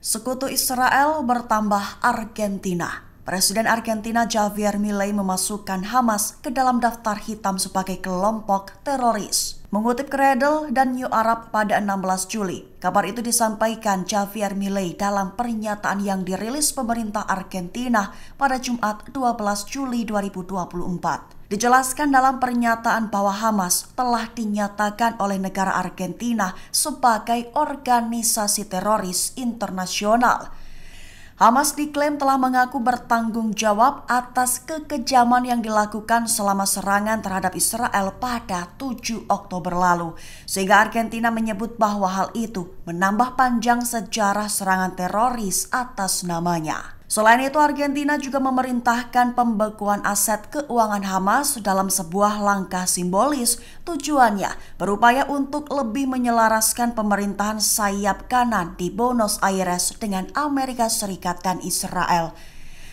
Sekutu Israel bertambah Argentina. Presiden Argentina Javier Milei memasukkan Hamas ke dalam daftar hitam sebagai kelompok teroris. Mengutip Cradle dan New Arab pada 16 Juli, kabar itu disampaikan Javier Milei dalam pernyataan yang dirilis pemerintah Argentina pada Jumat 12 Juli 2024. Dijelaskan dalam pernyataan bahwa Hamas telah dinyatakan oleh negara Argentina sebagai organisasi teroris internasional. Hamas diklaim telah mengaku bertanggung jawab atas kekejaman yang dilakukan selama serangan terhadap Israel pada 7 Oktober lalu. Sehingga Argentina menyebut bahwa hal itu menambah panjang sejarah serangan teroris atas namanya. Selain itu, Argentina juga memerintahkan pembekuan aset keuangan Hamas dalam sebuah langkah simbolis. Tujuannya berupaya untuk lebih menyelaraskan pemerintahan sayap kanan di Buenos Aires dengan Amerika Serikat dan Israel.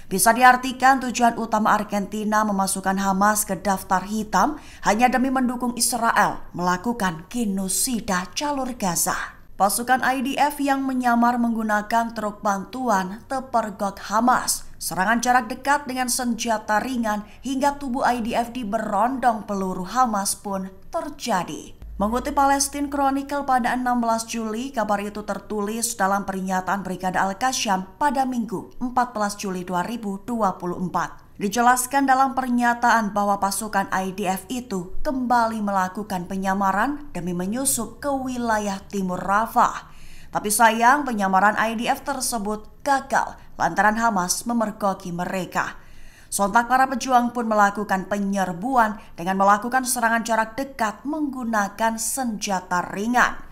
Bisa diartikan tujuan utama Argentina memasukkan Hamas ke daftar hitam hanya demi mendukung Israel melakukan genosida jalur Gaza. Pasukan IDF yang menyamar menggunakan truk bantuan terpergok Hamas. Serangan jarak dekat dengan senjata ringan hingga tubuh IDF diberondong peluru Hamas pun terjadi. Mengutip Palestine Chronicle pada 16 Juli, kabar itu tertulis dalam pernyataan Brigade Al-Qassam pada Minggu 14 Juli 2024. Dijelaskan dalam pernyataan bahwa pasukan IDF itu kembali melakukan penyamaran demi menyusup ke wilayah timur Rafah. Tapi sayang penyamaran IDF tersebut gagal lantaran Hamas memergoki mereka. Sontak para pejuang pun melakukan penyerbuan dengan melakukan serangan jarak dekat menggunakan senjata ringan.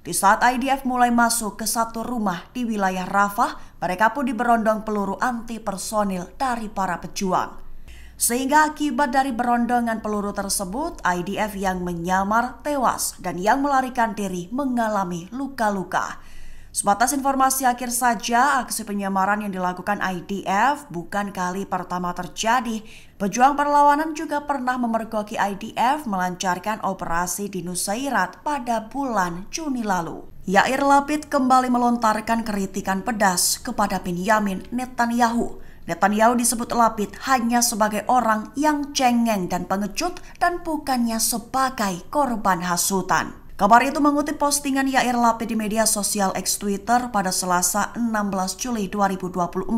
Di saat IDF mulai masuk ke satu rumah di wilayah Rafah, mereka pun diberondong peluru anti personil dari para pejuang. Sehingga akibat dari berondongan peluru tersebut, IDF yang menyamar tewas dan yang melarikan diri mengalami luka-luka. Sebatas informasi akhir saja, aksi penyamaran yang dilakukan IDF bukan kali pertama terjadi. Pejuang perlawanan juga pernah memergoki IDF melancarkan operasi di Nusairat pada bulan Juni lalu. Yair Lapid kembali melontarkan kritikan pedas kepada Benyamin Netanyahu. Netanyahu disebut Lapid hanya sebagai orang yang cengeng dan pengecut dan bukannya sebagai korban hasutan. Kabar itu mengutip postingan Yair Lapid di media sosial X Twitter pada Selasa 16 Juli 2024.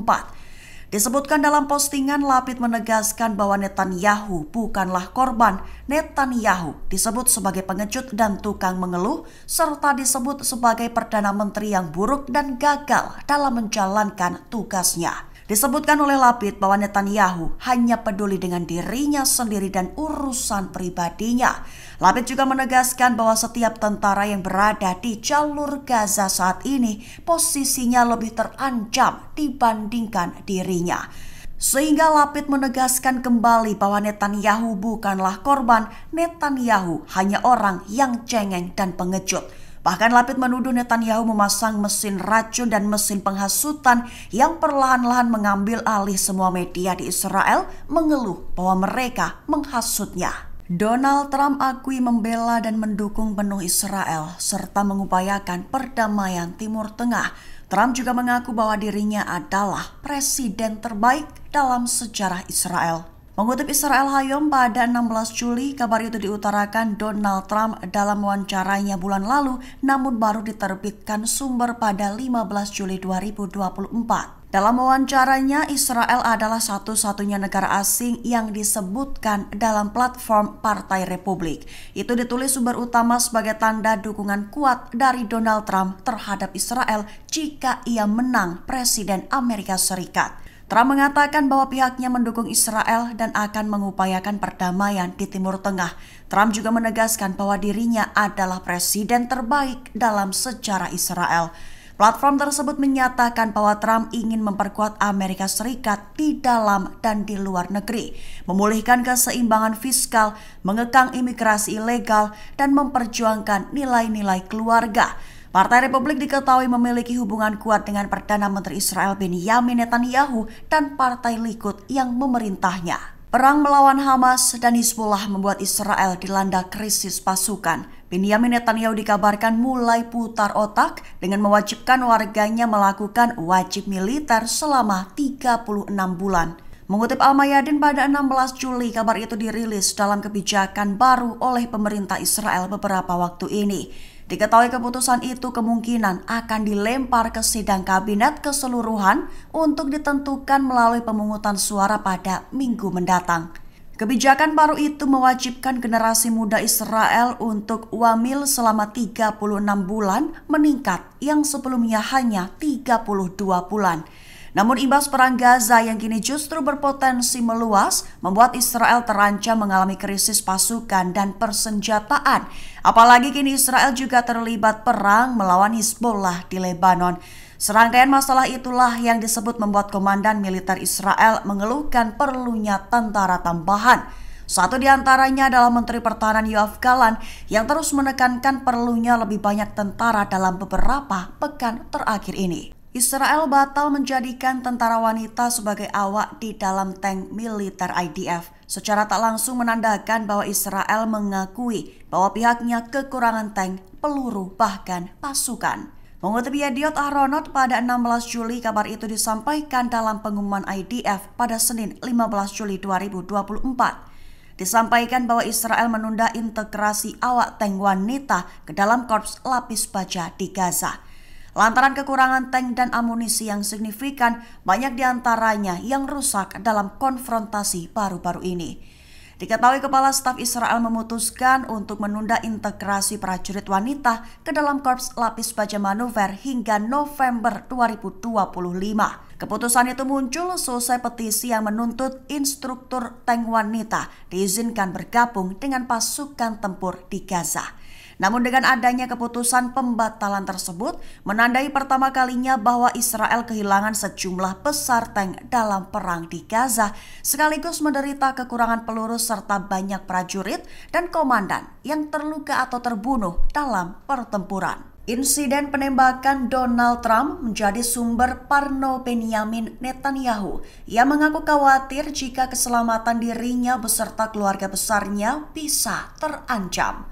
Disebutkan dalam postingan, Lapid menegaskan bahwa Netanyahu bukanlah korban. Netanyahu disebut sebagai pengecut dan tukang mengeluh, serta disebut sebagai Perdana Menteri yang buruk dan gagal dalam menjalankan tugasnya. Disebutkan oleh Lapid bahwa Netanyahu hanya peduli dengan dirinya sendiri dan urusan pribadinya. Lapid juga menegaskan bahwa setiap tentara yang berada di jalur Gaza saat ini posisinya lebih terancam dibandingkan dirinya. Sehingga Lapid menegaskan kembali bahwa Netanyahu bukanlah korban. Netanyahu hanya orang yang cengeng dan pengecut. Bahkan Lapid menuduh Netanyahu memasang mesin racun dan mesin penghasutan yang perlahan-lahan mengambil alih semua media di Israel, mengeluh bahwa mereka menghasutnya. Donald Trump akui membela dan mendukung penuh Israel serta mengupayakan perdamaian Timur Tengah. Trump juga mengaku bahwa dirinya adalah presiden terbaik dalam sejarah Israel. Mengutip Israel Hayom pada 16 Juli, kabar itu diutarakan Donald Trump dalam wawancaranya bulan lalu, namun baru diterbitkan sumber pada 15 Juli 2024. Dalam wawancaranya, Israel adalah satu-satunya negara asing yang disebutkan dalam platform Partai Republik. Itu ditulis sumber utama sebagai tanda dukungan kuat dari Donald Trump terhadap Israel jika ia menang Presiden Amerika Serikat. Trump mengatakan bahwa pihaknya mendukung Israel dan akan mengupayakan perdamaian di Timur Tengah. Trump juga menegaskan bahwa dirinya adalah presiden terbaik dalam sejarah Israel. Platform tersebut menyatakan bahwa Trump ingin memperkuat Amerika Serikat di dalam dan di luar negeri, memulihkan keseimbangan fiskal, mengekang imigrasi ilegal, dan memperjuangkan nilai-nilai keluarga. Partai Republik diketahui memiliki hubungan kuat dengan Perdana Menteri Israel Benyamin Netanyahu dan Partai Likud yang memerintahnya. Perang melawan Hamas dan Hizbullah membuat Israel dilanda krisis pasukan Benyamin Netanyahu dikabarkan mulai putar otak dengan mewajibkan warganya melakukan wajib militer selama 36 bulan. Mengutip Al-Mayadin pada 16 Juli, kabar itu dirilis dalam kebijakan baru oleh pemerintah Israel beberapa waktu ini. Diketahui keputusan itu kemungkinan akan dilempar ke sidang kabinet keseluruhan untuk ditentukan melalui pemungutan suara pada minggu mendatang. Kebijakan baru itu mewajibkan generasi muda Israel untuk wamil selama 36 bulan meningkat yang sebelumnya hanya 32 bulan. Namun imbas perang Gaza yang kini justru berpotensi meluas membuat Israel terancam mengalami krisis pasukan dan persenjataan. Apalagi kini Israel juga terlibat perang melawan Hizbollah di Lebanon. Serangkaian masalah itulah yang disebut membuat komandan militer Israel mengeluhkan perlunya tentara tambahan. Satu di antaranya adalah Menteri Pertahanan Yoav Gallant yang terus menekankan perlunya lebih banyak tentara dalam beberapa pekan terakhir ini. Israel batal menjadikan tentara wanita sebagai awak di dalam tank militer IDF. Secara tak langsung menandakan bahwa Israel mengakui bahwa pihaknya kekurangan tank, peluru, bahkan pasukan. Mengutip Yediot Ahronot pada 16 Juli, kabar itu disampaikan dalam pengumuman IDF pada Senin 15 Juli 2024. Disampaikan bahwa Israel menunda integrasi awak tank wanita ke dalam korps lapis baja di Gaza. Lantaran kekurangan tank dan amunisi yang signifikan, banyak diantaranya yang rusak dalam konfrontasi baru-baru ini. Diketahui Kepala Staf Israel memutuskan untuk menunda integrasi prajurit wanita ke dalam korps lapis baja manuver hingga November 2025. Keputusan itu muncul selesai petisi yang menuntut instruktur tank wanita diizinkan bergabung dengan pasukan tempur di Gaza. Namun dengan adanya keputusan pembatalan tersebut menandai pertama kalinya bahwa Israel kehilangan sejumlah besar tank dalam perang di Gaza, sekaligus menderita kekurangan peluru serta banyak prajurit dan komandan yang terluka atau terbunuh dalam pertempuran. Insiden penembakan Donald Trump menjadi sumber parno Benyamin Netanyahu. Ia mengaku khawatir jika keselamatan dirinya beserta keluarga besarnya bisa terancam.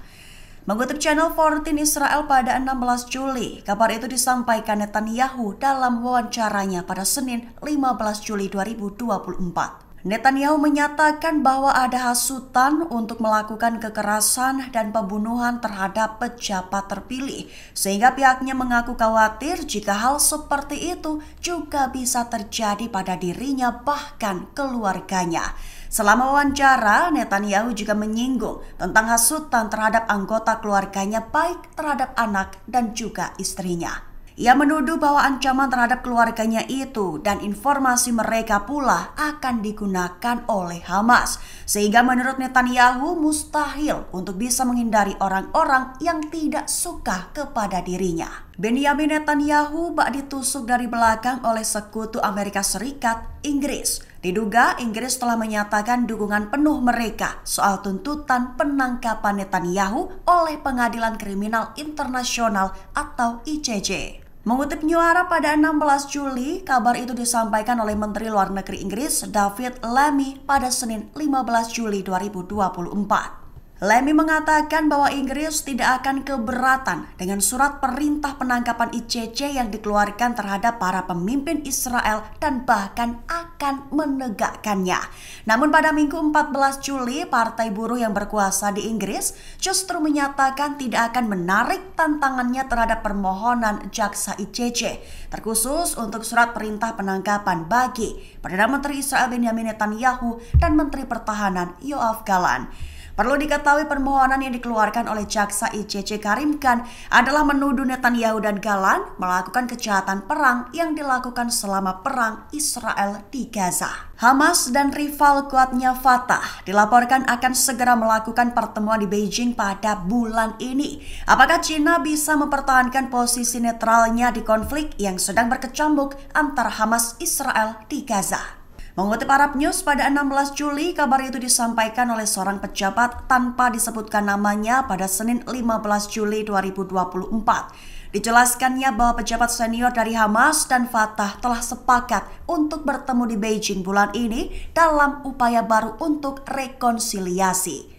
Mengutip channel 14 Israel pada 16 Juli, kabar itu disampaikan Netanyahu dalam wawancaranya pada Senin 15 Juli 2024. Netanyahu menyatakan bahwa ada hasutan untuk melakukan kekerasan dan pembunuhan terhadap pejabat terpilih, sehingga pihaknya mengaku khawatir jika hal seperti itu juga bisa terjadi pada dirinya bahkan keluarganya. Selama wawancara, Netanyahu juga menyinggung tentang hasutan terhadap anggota keluarganya baik terhadap anak dan juga istrinya. Ia menuduh bahwa ancaman terhadap keluarganya itu dan informasi mereka pula akan digunakan oleh Hamas. Sehingga menurut Netanyahu mustahil untuk bisa menghindari orang-orang yang tidak suka kepada dirinya. Benyamin Netanyahu bak ditusuk dari belakang oleh sekutu Amerika Serikat, Inggris. Diduga Inggris telah menyatakan dukungan penuh mereka soal tuntutan penangkapan Netanyahu oleh Pengadilan Kriminal Internasional atau ICC. Mengutip New Arab pada 16 Juli, kabar itu disampaikan oleh Menteri Luar Negeri Inggris David Lammy pada Senin 15 Juli 2024. Lammy mengatakan bahwa Inggris tidak akan keberatan dengan surat perintah penangkapan ICC yang dikeluarkan terhadap para pemimpin Israel dan bahkan akan menegakkannya. Namun pada Minggu 14 Juli, Partai Buruh yang berkuasa di Inggris justru menyatakan tidak akan menarik tantangannya terhadap permohonan jaksa ICC, terkhusus untuk surat perintah penangkapan bagi Perdana Menteri Israel Benyamin Netanyahu dan Menteri Pertahanan Yoav Gallant. Perlu diketahui permohonan yang dikeluarkan oleh jaksa ICC Karim Khan adalah menuduh Netanyahu dan Gallant melakukan kejahatan perang yang dilakukan selama perang Israel di Gaza. Hamas dan rival kuatnya Fatah dilaporkan akan segera melakukan pertemuan di Beijing pada bulan ini. Apakah China bisa mempertahankan posisi netralnya di konflik yang sedang berkecamuk antara Hamas Israel di Gaza? Mengutip Arab News pada 16 Juli, kabar itu disampaikan oleh seorang pejabat tanpa disebutkan namanya pada Senin 15 Juli 2024. Dijelaskannya bahwa pejabat senior dari Hamas dan Fatah telah sepakat untuk bertemu di Beijing bulan ini dalam upaya baru untuk rekonsiliasi.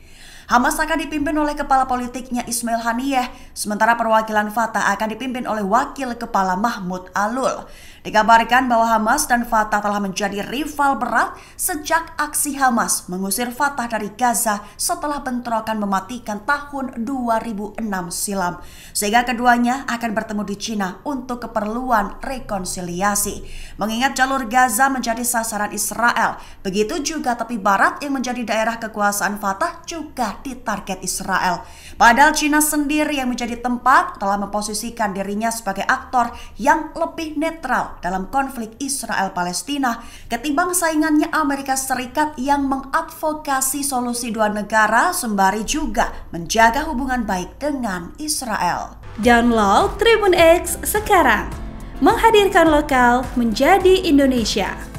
Hamas akan dipimpin oleh kepala politiknya Ismail Haniyeh, sementara perwakilan Fatah akan dipimpin oleh wakil kepala Mahmud Alul. Dikabarkan bahwa Hamas dan Fatah telah menjadi rival berat sejak aksi Hamas mengusir Fatah dari Gaza setelah bentrokan mematikan tahun 2006 silam. Sehingga keduanya akan bertemu di Cina untuk keperluan rekonsiliasi. Mengingat jalur Gaza menjadi sasaran Israel, begitu juga tepi barat yang menjadi daerah kekuasaan Fatah juga ditarget Israel. Padahal Cina sendiri yang menjadi tempat telah memposisikan dirinya sebagai aktor yang lebih netral dalam konflik Israel-Palestina ketimbang saingannya Amerika Serikat yang mengadvokasi solusi dua negara sembari juga menjaga hubungan baik dengan Israel. Download Tribun X sekarang, menghadirkan lokal menjadi Indonesia.